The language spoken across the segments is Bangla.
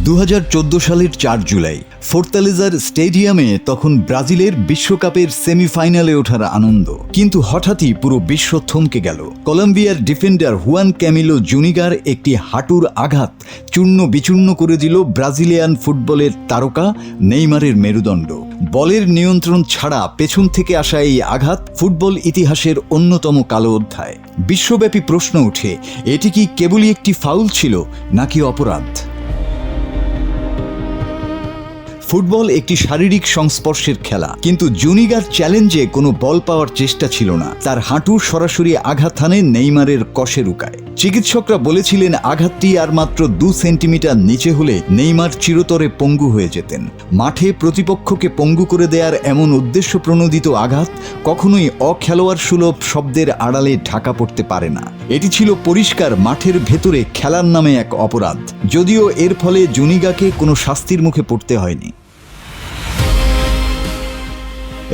2014 সালের 4 জুলাই ফোর্তালেজার স্টেডিয়ামে তখন ব্রাজিলের বিশ্বকাপের সেমিফাইনালে ওঠার আনন্দ, কিন্তু হঠাৎই পুরো বিশ্ব থমকে গেল। কলম্বিয়ার ডিফেন্ডার হুয়ান ক্যামিলো জুনিগার একটি হাঁটুর আঘাত চূর্ণ বিচূর্ণ করে দিল ব্রাজিলিয়ান ফুটবলের তারকা নেইমারের মেরুদণ্ড। বলের নিয়ন্ত্রণ ছাড়া পেছন থেকে আসা এই আঘাত ফুটবল ইতিহাসের অন্যতম কালো অধ্যায়। বিশ্বব্যাপী প্রশ্ন ওঠে, এটি কি কেবলই একটি ফাউল ছিল নাকি অপরাধ? ফুটবল একটি শারীরিক সংস্পর্শের খেলা, কিন্তু জুনিগার চ্যালেঞ্জে কোনো বল পাওয়ার চেষ্টা ছিল না। তার হাঁটু সরাসরি আঘাত হানে নেইমারের কশেরুকায়। চিকিৎসকরা বলেছিলেন আঘাতটি আর মাত্র 2 সেন্টিমিটার নিচে হলে নেইমার চিরতরে পঙ্গু হয়ে যেতেন। মাঠে প্রতিপক্ষকে পঙ্গু করে দেওয়ার এমন উদ্দেশ্যপ্রণোদিত আঘাত কখনোই অখেলোয়াড় সুলভ শব্দের আড়ালে ঢাকা পড়তে পারে না। এটি ছিল পরিষ্কার মাঠের ভেতরে খেলার নামে এক অপরাধ, যদিও এর ফলে জুনিগাকে কোনো শাস্তির মুখে পড়তে হয়নি।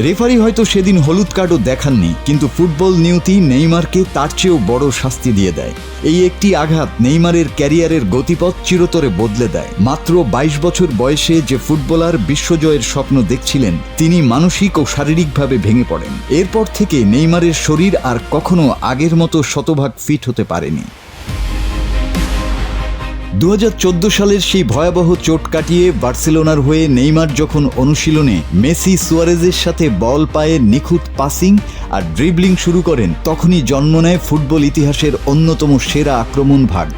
রেফারি হয়তো সেদিন হলুদ কার্ডও দেখাননি, কিন্তু ফুটবল নিয়তি নেইমারকে তার চেয়েও বড় শাস্তি দিয়ে দেয়। এই একটি আঘাত নেইমারের ক্যারিয়ারের গতিপথ চিরতরে বদলে দেয়। মাত্র 22 বছর বয়সে যে ফুটবলার বিশ্বজয়ের স্বপ্ন দেখছিলেন, তিনি মানসিক ও শারীরিকভাবে ভেঙে পড়েন। এরপর থেকে নেইমারের শরীর আর কখনো আগের মতো শতভাগ ফিট হতে পারেনি। 2014 সালের সেই ভয়াবহ চোট কাটিয়ে বার্সেলোনার হয়ে নেইমার যখন অনুশীলনে মেসি সুয়ারেজের সাথে বল পায়ে নিখুঁত পাসিং আর ড্রিবলিং শুরু করেন, তখনই জন্ম নেয় ফুটবল ইতিহাসের অন্যতম সেরা আক্রমণ ভাগ,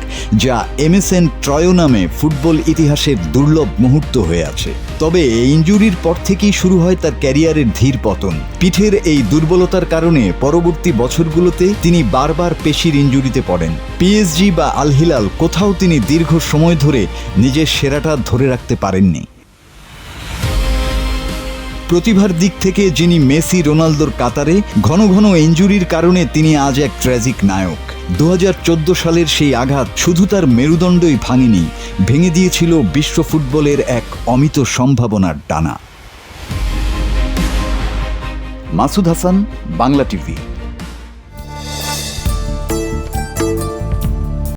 যা এমএসএন ট্রয়ো নামে ফুটবল ইতিহাসের দুর্লভ মুহূর্ত হয়ে আছে। তবে এই ইনজুরির পর থেকেই শুরু হয় তার ক্যারিয়ারের ধীর পতন। পিঠের এই দুর্বলতার কারণে পরবর্তী বছরগুলোতে তিনি বারবার পেশির ইনজুরিতে পড়েন। পিএসজি বা আল হিলাল কোথাও তিনি দীর্ঘ সময় ধরে নিজের সেরাটা ধরে রাখতে পারেননি। প্রতিভার দিক থেকে যিনি মেসি রোনালদোর কাতারে, ঘন ঘন ইনজুরির কারণে তিনি আজ এক ট্র্যাজিক নায়ক। 2014 সালের সেই আঘাত শুধু তার মেরুদণ্ডই ভাঙেনি, ভেঙে দিয়েছিল বিশ্ব ফুটবলের এক অমিত সম্ভাবনার ডানা। মাসুদ হাসান, বাংলা টিভি।